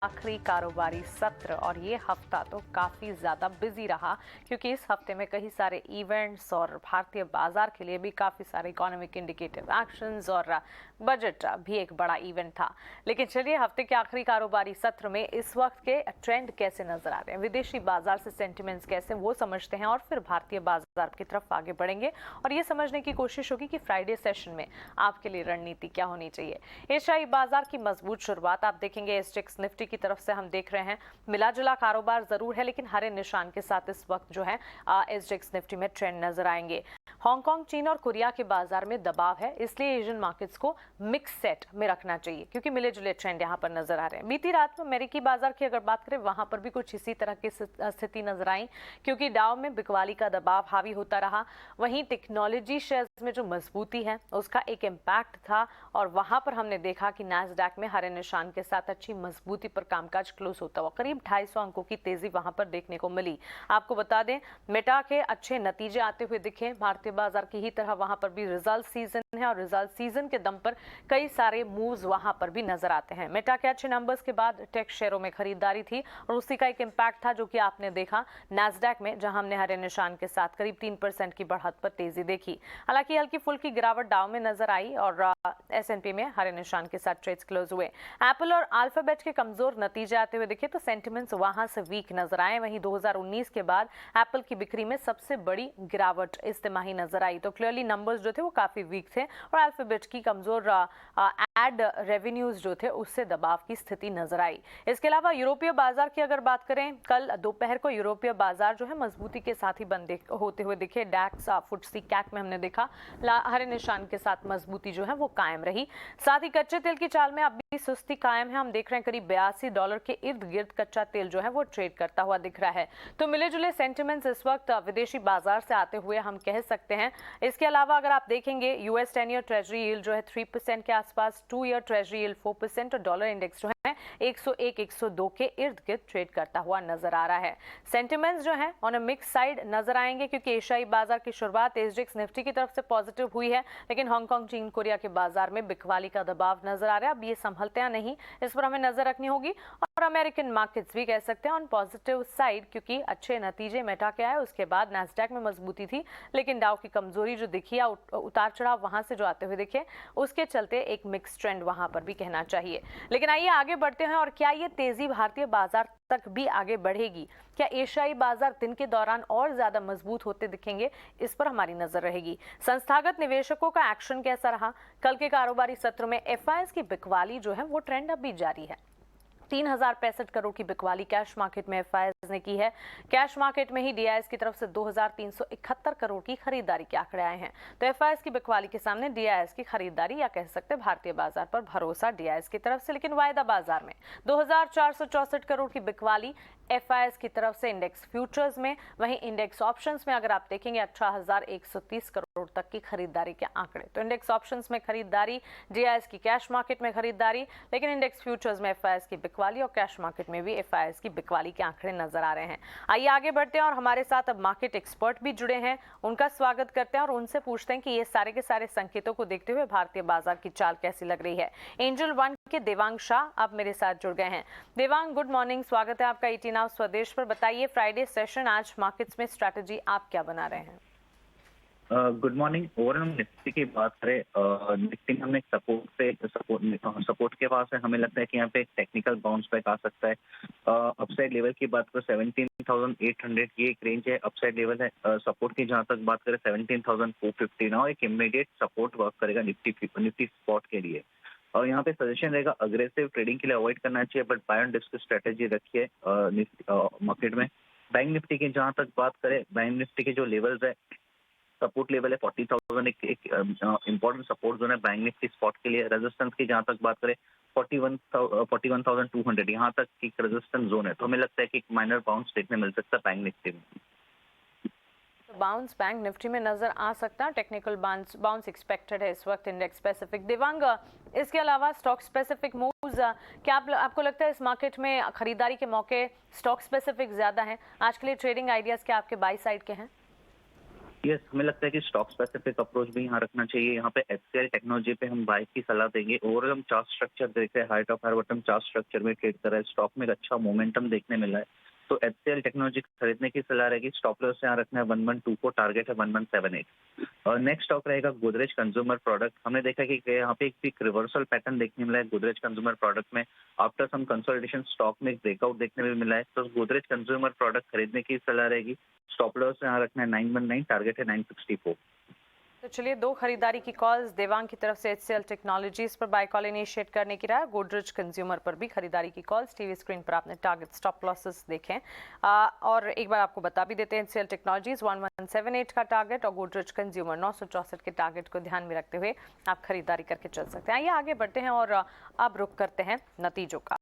आखिरी कारोबारी सत्र और ये हफ्ता तो काफ़ी ज़्यादा बिजी रहा क्योंकि इस हफ्ते में कई सारे इवेंट्स और भारतीय बाजार के लिए भी काफ़ी सारे इकोनॉमिक इंडिकेटिव एक्शंस और बजट भी एक बड़ा इवेंट था। लेकिन चलिए हफ्ते के आखिरी कारोबारी सत्र में इस वक्त के ट्रेंड कैसे नजर आ रहे हैं, विदेशी बाजार से सेंटिमेंट्स कैसे वो समझते हैं और फिर भारतीय बाजार की तरफ आगे बढ़ेंगे और ये समझने की कोशिश होगी कि फ्राइडे सेशन में आपके लिए रणनीति क्या होनी चाहिए। एशियाई बाजार की मजबूत शुरुआत आप देखेंगे एसजेक्स निफ्टी की तरफ से हम देख रहे हैं मिला जुला कारोबार जरूर है, लेकिन हरे निशान के साथ इस वक्त जो है एसजेक्स निफ्टी में ट्रेंड नजर आएंगे। हांगकांग, चीन और कोरिया के बाजार में दबाव है, इसलिए एशियन मार्केट्स को मिक्स सेट में रखना चाहिए क्योंकि मिले जुले ट्रेंड यहां पर नजर आ रहे हैं। बीती रात में अमेरिकी बाजार की अगर बात करें वहां पर भी कुछ इसी तरह की स्थिति नजर आई क्योंकि डाउ में बिकवाली का दबाव हावी होता रहा। वहीं टेक्नोलॉजी शेयर्स में जो मजबूती है उसका एक इम्पैक्ट था और वहां पर हमने देखा कि नैस्डैक में हरे निशान के साथ अच्छी मजबूती पर कामकाज क्लोज होता हुआ करीब 250 अंकों की तेजी वहां पर देखने को मिली। आपको बता दें मेटा के अच्छे नतीजे आते हुए दिखे, भारतीय बाजार की ही तरह वहां पर भी रिजल्ट सीजन है और रिजल्ट सीजन के दम पर कई सारे मूव्स वहां पर भी नजर आते हैं। मेटा के अच्छे नंबर्स के बाद टेक शेयरों में खरीदारी थी और उसी का एक इम्पैक्ट था जो कि आपने देखा नैस्डैक में, जहां हमने हरे निशान के साथ करीब 3% की बढ़त पर तेजी देखी। हालांकि हल्की फुल्की गिरावट डाउ में नजर आई और एसएनपी में हरे निशान के साथ ट्रेड्स क्लोज हुए। एप्पल और अल्फाबेट के कमजोर नतीजे आते हुए दिखे तो सेंटिमेंट्स वहां से वीक नजर आए। वहीं 2019 के बाद एप्पल की बिक्री में सबसे बड़ी गिरावट इस तिमाही नजर आई, तो क्लियरली नंबर्स जो थे वो काफी वीक थे और अल्फाबेट की कमजोर एड रेवेन्यूज जो थे उससे दबाव की स्थिति नजर आई। इसके अलावा यूरोपीय बाजार की अगर बात करें, कल दोपहर को यूरोपीय बाजार जो है मजबूती के साथ ही बंद होते हुए दिखे। डैक्स फुट्सी कैक में हमने देखा हरे निशान के साथ मजबूती जो है वो कायम रही। साथ ही कच्चे तेल की चाल में अब भी सुस्ती कायम है। हम देख रहे हैं करीब $82 के इर्द गिर्द कच्चा तेल जो है वो ट्रेड करता हुआ दिख रहा है। तो मिले जुले सेंटिमेंट्स इस वक्त विदेशी बाजार से आते हुए हम कह सकते हैं। इसके अलावा अगर आप देखेंगे यूएस 10 ईयर ट्रेजरी यील्ड जो है 3% के आसपास, 2 ईयर ट्रेजरी यील्ड 4% और डॉलर इंडेक्स जो है 101 102 के इर्द गिर्द ट्रेड करता हुआ नजर आ रहा है। सेंटिमेंट्स जो है ऑन अ मिक्स साइड नजर आएंगे क्योंकि एशियाई बाजार की शुरुआत एसजेक्स निफ्टी की तरफ से पॉजिटिव हुई है, लेकिन हांगकांग, चीन, कोरिया के बाजार में बिकवाली का दबाव नजर आ रहा है। अब ये संभलते हैं नहीं, इस पर हमें नजर रखनी होगी। और अमेरिकन मार्केट्स भी कह सकते हैं ऑन पॉजिटिव साइड क्योंकि अच्छे नतीजे मेटा के आए, उसके बाद नैस्डैक में मजबूती थी, लेकिन डाउ की कमजोरी जो दिखी या उतार चढ़ाव वहां से जो आते हुए दिखे उसके चलते एक मिक्स ट्रेंड वहां पर भी कहना चाहिए। लेकिन आइए आगे बढ़ते हैं और क्या ये तेजी भारतीय बाजार तक भी आगे बढ़ेगी? क्या एशियाई बाजार दिन के दौरान और ज्यादा मजबूत होते दिखेंगे? इस पर हमारी नजर रहेगी। संस्थागत निवेशकों का एक्शन कैसा रहा? कल के कारोबारी सत्र में एफआईएस की बिकवाली जो है वो ट्रेंड अब भी जारी है। 3065 करोड़ की बिकवाली कैश मार्केट में एफआईएस ने की है। कैश मार्केट में ही डीआईएस की तरफ से 2371 करोड़ की खरीदारी के आंकड़े आए हैं। तो एफआईएस की बिकवाली के सामने डीआईएस की खरीदारी या कह सकते हैं भारतीय बाजार पर भरोसा डीआईएस की तरफ से। लेकिन वायदा बाजार में 2464 करोड़ की बिकवाली एफआईएस की तरफ से इंडेक्स फ्यूचर्स में। वहीं इंडेक्स ऑप्शंस में अगर आप देखेंगे 18130 करोड़ तक की खरीदारी के आंकड़े। तो इंडेक्स ऑप्शंस में खरीदारी, डीआईएस की कैश मार्केट में खरीदारी, लेकिन इंडेक्स फ्यूचर्स में एफआईएस की बिकवाली और कैश मार्केट में भी एफआईएस की बिकवाली के आंकड़े नजर आ रहे हैं। आइए आगे बढ़ते हैं और हमारे साथ अब मार्केट एक्सपर्ट भी जुड़े हैं, उनका स्वागत करते हैं और उनसे पूछते हैं कि ये सारे के सारे संकेतों को देखते हुए भारतीय बाजार की चाल कैसी लग रही है। एंजल वन के देवांग शाह आप मेरे साथ जुड़ गए हैं। देवांग, गुड मॉर्निंग, स्वागत है आपका ईटी नाउ स्वदेश पर। बताइए फ्राइडे सेशन आज मार्केट्स में स्ट्रैटेजी आप क्या बना रहे हैं? Good morning. ओवरऑल निफ्टी की बात करें, निफ्टी में हमने सपोर्ट के पास है, हमें लगता है कि यहाँ पे एक टेक्निकल बाउंस बैक आ सकता है। अपसाइड लेवल की बात करें 17,800 की एक रेंज है, अपसाइड लेवल है। सपोर्ट की जहाँ तक बात करें 17,450 ना, एक इमीडिएट सपोर्ट वर्क करेगा निफ्टी स्पॉट के लिए। और यहाँ पे सजेशन रहेगा अग्रेसिव ट्रेडिंग के लिए अवॉइड करना चाहिए, बट बाय ऑन डिस्क स्ट्रेटेजी रखिए मार्केट में। बैंक निफ्टी की जहाँ तक बात करें, बैंक निफ्टी के जो लेवल्स है, सपोर्ट लेवल है 40,000, एक इंपॉर्टेंट सपोर्ट जोन है बैंक निफ्टी स्पॉट के लिए। रेजिस्टेंस की जहाँ तक बात करें 41,200, यहाँ तक एक रेजिस्टेंस जोन है। तो हमें लगता है कि एक माइनर बाउंस देखने मिल सकता है बैंक निफ्टी में। बाउंस बैंक निफ्टी में नजर आ सकता है, टेक्निकल बाउंस एक्सपेक्टेड है इस वक्त इंडेक्स स्पेसिफिक। दिवांग, इसके अलावा स्टॉक स्पेसिफिक मूव्स क्या आपको लगता है इस मार्केट में खरीदारी के मौके स्टॉक स्पेसिफिक ज्यादा हैं आज के लिए? ट्रेडिंग आइडियाज क्या आपके बाई साइड के हैं? यस, हमें लगता है कि स्टॉक स्पेसिफिक अप्रोच भी यहाँ रखना चाहिए। यहाँ पे एचसीएल टेक्नोलॉजी पे हम बाय की सलाह देंगे। ओवरऑल हम चार्ट स्ट्रक्चर देख रहे हैं, height of higher bottom chart structure में ट्रेड कर रहा है। स्टॉक में एक अच्छा मोमेंटम देखने मिला है। तो एचसीएल टेक्नोलॉजी खरीदने की सलाह रहेगी। स्टॉप लॉस यहाँ रखना है 1124, टारगेट है 1178। और नेक्स्ट स्टॉक रहेगा गोदरेज कंज्यूमर प्रोडक्ट। हमने देखा कि यहाँ पे एक रिवर्सल पैटर्न देखने मिला है गोदरेज कंज्यूमर प्रोडक्ट में। आफ्टर सम कंसोलिडेशन स्टॉक में एक ब्रेकआउट देखने में मिला है। तो गोदरेज कंज्यूमर प्रोडक्ट खरीदने की सलाह रहेगी। स्टॉप लॉस यहाँ रखना है 919, टारगेट है 964। तो चलिए, दो खरीदारी की कॉल्स। देवांग की तरफ से एचसीएल टेक्नोलॉजीज पर बाय कॉल इनिशिएट करने की राय, गोदरेज कंज्यूमर पर भी खरीदारी की कॉल्स। टीवी स्क्रीन पर आपने टारगेट स्टॉप लॉसेस देखें। और एक बार आपको बता भी देते हैं, एचसीएल टेक्नोलॉजीज 1178 का टारगेट और गोदरेज कंज्यूमर 964 के टारगेट को ध्यान में रखते हुए आप खरीदारी करके चल सकते हैं। आइए आगे बढ़ते हैं और अब रुक करते हैं नतीजों का।